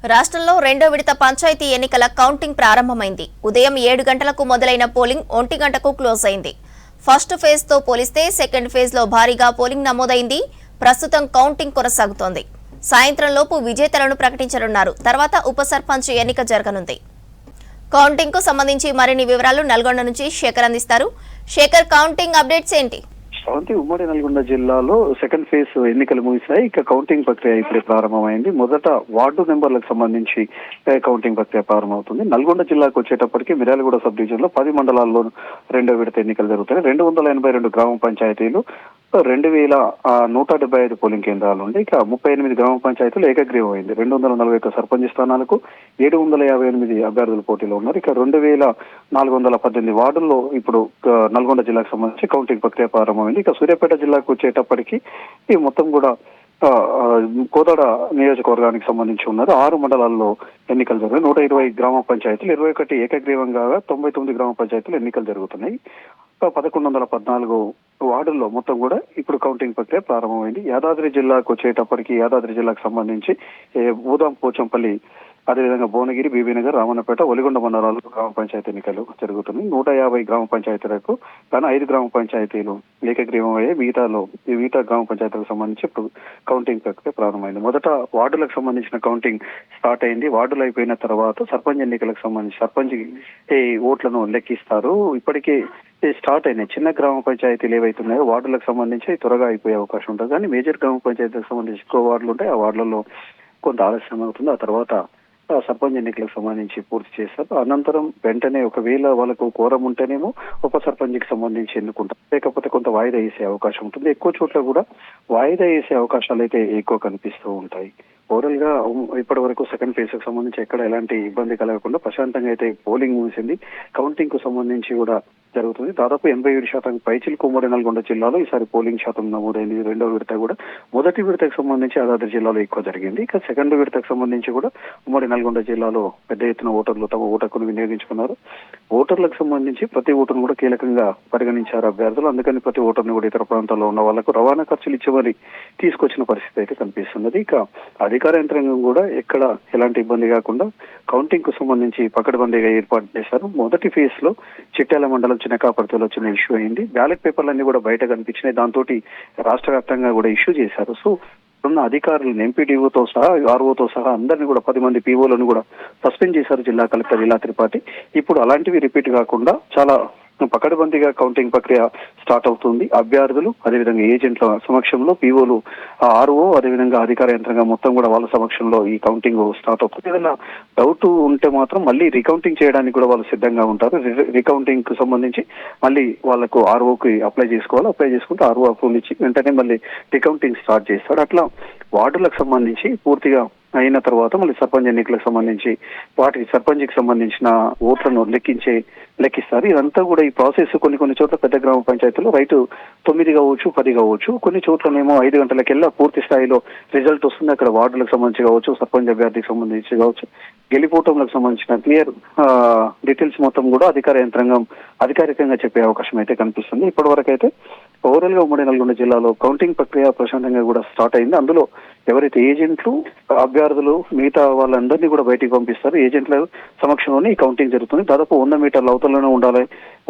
రాష్ట్రంలో రెండో విడత పంచాయతీ ఎన్నికల కౌంటింగ్ ప్రారంభమైంది. ఉదయం 7 గంటలకు మొదలైన పోలింగ్ 1 గంటకు క్లోజ్ అయింది. ఫస్ట్ ఫేజ్ తో పోలిస్తే సెకండ్ ఫేజ్ లో భారీగా పోలింగ్ నమోదైంది. ప్రస్తుతం కౌంటింగ్ కొనసాగుతోంది. సాయంత్రం లోపు విజేతలను ప్రకటించనున్నారు. తర్వాత ఉప సర్పంచ్ ఎన్నిక జరగనుంది. కౌంటింగ్ కు సంబంధించి మరిన్ని వివరాలు నల్గొండ నుంచి శేఖర్ అందిస్తారు. శేఖర్, కౌంటింగ్ అప్డేట్స్ ఏంటి? ఉమ్మడి నల్గొండ జిల్లాలో సెకండ్ ఫేజ్ ఎన్నికలు ముగిశాయి. ఇక కౌంటింగ్ ప్రక్రియ ఇప్పుడే ప్రారంభమైంది. మొదట వార్డు నెంబర్లకు సంబంధించి కౌంటింగ్ ప్రక్రియ ప్రారంభమవుతుంది. నల్గొండ జిల్లాకు వచ్చేటప్పటికి మిర్యాలగూడ సబ్ డివిజన్ లో 10 మండలాల్లో రెండో విడత ఎన్నికలు జరుగుతాయి. 282 గ్రామ పంచాయతీలు, 2175 పోలింగ్ కేంద్రాలు ఉండి ఇక 38 గ్రామ పంచాయతీలు ఏకగ్రీవమైంది. 241 సర్పంచ్ స్థానాలకు 758 అభ్యర్థులు పోటీలో ఉన్నారు. ఇక 2418 వార్డుల్లో ఇప్పుడు నల్గొండ జిల్లాకు సంబంధించి కౌంటింగ్ ప్రక్రియ ప్రారంభమైంది. ఇక సూర్యాపేట జిల్లాకు వచ్చేటప్పటికి ఈ మొత్తం కూడా కోదాడ నియోజకవర్గానికి సంబంధించి ఉన్నారు. 6 మండలాల్లో ఎన్నికలు జరిగాయి. 120 గ్రామ పంచాయతీలు, 21 ఏకగ్రీవంగా 99 గ్రామ పంచాయతీలు ఎన్నికలు జరుగుతున్నాయి. 1114 వార్డుల్లో మొత్తం కూడా ఇప్పుడు కౌంటింగ్ ప్రక్రియ ప్రారంభమైంది. యాదాద్రి జిల్లాకు వచ్చేటప్పటికి యాదాద్రి జిల్లాకు సంబంధించి బూదాం, పోచంపల్లి, అదేవిధంగా భువనగిరి, బీబీనగర్, రామన్నపేట, ఒలిగొండ మండలాల్లో గ్రామ పంచాయతీ ఎన్నికలు జరుగుతున్నాయి. 150 గ్రామ పంచాయతీలకు కానీ 5 గ్రామ పంచాయతీలు ఏకగ్రీవం అయ్యే మిగతా గ్రామ పంచాయతీలకు సంబంధించి ఇప్పుడు కౌంటింగ్ ప్రక్రియ ప్రారంభమైంది. మొదట వార్డులకు సంబంధించిన కౌంటింగ్ స్టార్ట్ అయింది. వార్డులు అయిపోయిన తర్వాత సర్పంచ్ ఎన్నికలకు సంబంధించి సర్పంచ్ ఓట్లను లెక్కిస్తారు. ఇప్పటికే స్టార్ట్ అయినాయి. చిన్న గ్రామ పంచాయతీలు ఏవైతున్నాయో వార్డులకు సంబంధించి త్వరగా అయిపోయే అవకాశం ఉంటుంది. కానీ మేజర్ గ్రామ పంచాయతీలకు సంబంధించి ఎక్కువ వార్డులు ఉంటాయి. ఆ వార్డులలో కొంత ఆలస్యం అవుతుంది. ఆ తర్వాత సర్పంచ్ ఎన్నికలకు సంబంధించి పూర్తి చేస్తారు. అనంతరం వెంటనే ఒకవేళ వాళ్ళకు కోరం ఉంటేనేమో ఉప సర్పంచ్కి సంబంధించి ఎన్నుకుంటారు. లేకపోతే కొంత వాయిదా వేసే అవకాశం ఉంటుంది. ఎక్కువ చోట్ల కూడా వాయిదా వేసే అవకాశాలు అయితే ఎక్కువ కనిపిస్తూ ఉంటాయి. ఓవరాల్ గా ఇప్పటి వరకు సెకండ్ ఫేజ్ కు సంబంధించి ఎక్కడ ఎలాంటి ఇబ్బంది కలగకుండా ప్రశాంతంగా అయితే పోలింగ్ ముగిసింది. కౌంటింగ్ కు సంబంధించి కూడా జరుగుతుంది. దాదాపు 87% పైచిలకు ఉమ్మడి నల్గొండ జిల్లాలో ఈసారి పోలింగ్ శాతం నమోదైంది. రెండో విడత కూడా మొదటి విడతకు సంబంధించి యాదాద్రి జిల్లాలో ఎక్కువ జరిగింది. ఇక సెకండ్ విడతకు సంబంధించి కూడా ఉమ్మడి నల్గొండ జిల్లాలో పెద్ద ఎత్తున ఓటర్లు తమ ఓటు హక్కును వినియోగించుకున్నారు. ఓటర్లకు సంబంధించి ప్రతి ఓటును కూడా కీలకంగా పరిగణించారు అభ్యర్థులు. అందుకని ప్రతి ఓటర్ని కూడా ఇతర ప్రాంతాల్లో ఉన్న వాళ్లకు రవాణా ఖర్చులు ఇచ్చేమని తీసుకొచ్చిన పరిస్థితి అయితే కనిపిస్తున్నది. ఇక అధికార యంత్రాంగం కూడా ఎక్కడ ఎలాంటి ఇబ్బంది కాకుండా కౌంటింగ్ కు సంబంధించి పకడ్బందీగా ఏర్పాటు చేశారు. మొదటి ఫేజ్ లో చిట్యాల మండలం చిన్నకాపర్తిలో చిన్న ఇష్యూ అయింది. బ్యాలెట్ పేపర్లన్నీ కూడా బయట కనిపించినాయి. దాంతో రాష్ట్ర వ్యాప్తంగా కూడా ఇష్యూ చేశారు. సో ఉన్న అధికారులను ఎంపీడీఓతో సహా, ఆర్ఓతో సహా అందరినీ కూడా 10 మంది పీఓలను కూడా సస్పెండ్ చేశారు జిల్లా కలెక్టర్ ఇలా త్రిపాఠి. ఇప్పుడు అలాంటివి రిపీట్ కాకుండా చాలా పకడ్బందీగా కౌంటింగ్ ప్రక్రియ స్టార్ట్ అవుతుంది. అభ్యర్థులు అదేవిధంగా ఏజెంట్ల సమక్షంలో పీఓలు, ఆర్ఓ అదేవిధంగా అధికార యంత్రంగా మొత్తం కూడా వాళ్ళ సమక్షంలో ఈ కౌంటింగ్ స్టార్ట్ అవుతుంది. ఏదైనా డౌట్ ఉంటే మాత్రం మళ్ళీ రికౌంటింగ్ చేయడానికి కూడా వాళ్ళు సిద్ధంగా ఉంటారు. రికౌంటింగ్ కు సంబంధించి మళ్ళీ వాళ్ళకు ఆర్ఓకి అప్లై చేసుకోవాలి. అప్లై చేసుకుంటే ఆర్ఓ అప్రూవల్ ఇచ్చి వెంటనే మళ్ళీ రికౌంటింగ్ స్టార్ట్ చేస్తాడు. అట్లా వార్డులకు సంబంధించి పూర్తిగా అయిన తర్వాత మళ్ళీ సర్పంచ్ ఎన్నికలకు సంబంధించి వాటికి సర్పంచ్కి సంబంధించిన ఓట్లను లెక్కిస్తారు. ఇదంతా కూడా ఈ ప్రాసెస్ కొన్ని చోట్ల పెద్ద గ్రామ పంచాయతీలో రైట్ 9 కావచ్చు, 10 కావచ్చు. కొన్ని చోట్లనేమో 5 గంటలకెల్లా పూర్తి స్థాయిలో రిజల్ట్ వస్తుంది. అక్కడ వార్డులకు సంబంధించి కావచ్చు, సర్పంచ్ అభ్యర్థికి సంబంధించి కావచ్చు, గెలిపోవటంలకు సంబంధించిన క్లియర్ డీటెయిల్స్ మొత్తం కూడా అధికార యంత్రాంగం అధికారికంగా చెప్పే అవకాశం అయితే కనిపిస్తుంది. ఇప్పటి వరకు అయితే ఓవరాల్ గా ఉమ్మడి నల్గొండ జిల్లాలో కౌంటింగ్ ప్రక్రియ ప్రశాంతంగా కూడా స్టార్ట్ అయింది. అందులో ఎవరైతే ఏజెంట్లు, అభ్యర్థులు మిగతా వాళ్ళందరినీ కూడా బయటికి పంపిస్తారు. ఏజెంట్ల సమక్షంలోనే ఈ కౌంటింగ్ జరుగుతుంది. దాదాపు 100 మీటర్ల అవతలనే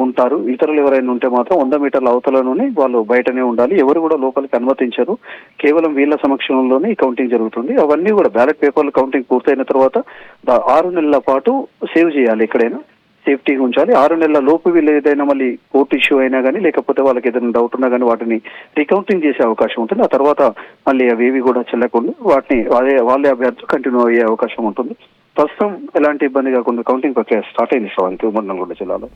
ఉంటారు. ఇతరులు ఎవరైనా ఉంటే మాత్రం 100 మీటర్ల అవతలలోనే వాళ్ళు బయటనే ఉండాలి. ఎవరు కూడా లోపలికి అనుమతించరు. కేవలం వీళ్ళ సమక్షంలోనే ఈ కౌంటింగ్ జరుగుతుంది. అవన్నీ కూడా బ్యాలెట్ పేపర్లు కౌంటింగ్ పూర్తయిన తర్వాత 6 నెలల పాటు సేవ్ చేయాలి. ఎక్కడైనా సేఫ్టీగా ఉంచాలి. 6 నెలల లోపు వీళ్ళు ఏదైనా మళ్ళీ కోర్టు ఇష్యూ అయినా కానీ లేకపోతే వాళ్ళకి ఏదైనా డౌట్ ఉన్నా కానీ వాటిని రికౌంటింగ్ చేసే అవకాశం ఉంటుంది. ఆ తర్వాత మళ్ళీ అవేవి కూడా చెల్లకుండా వాటిని వాళ్ళే అభ్యర్థులు కంటిన్యూ అయ్యే అవకాశం ఉంటుంది. ప్రస్తుతం ఎలాంటి ఇబ్బంది కాకుండా కౌంటింగ్ ప్రక్రియ స్టార్ట్ అయింది. ఉమ్మడి నల్గొండ జిల్లాలో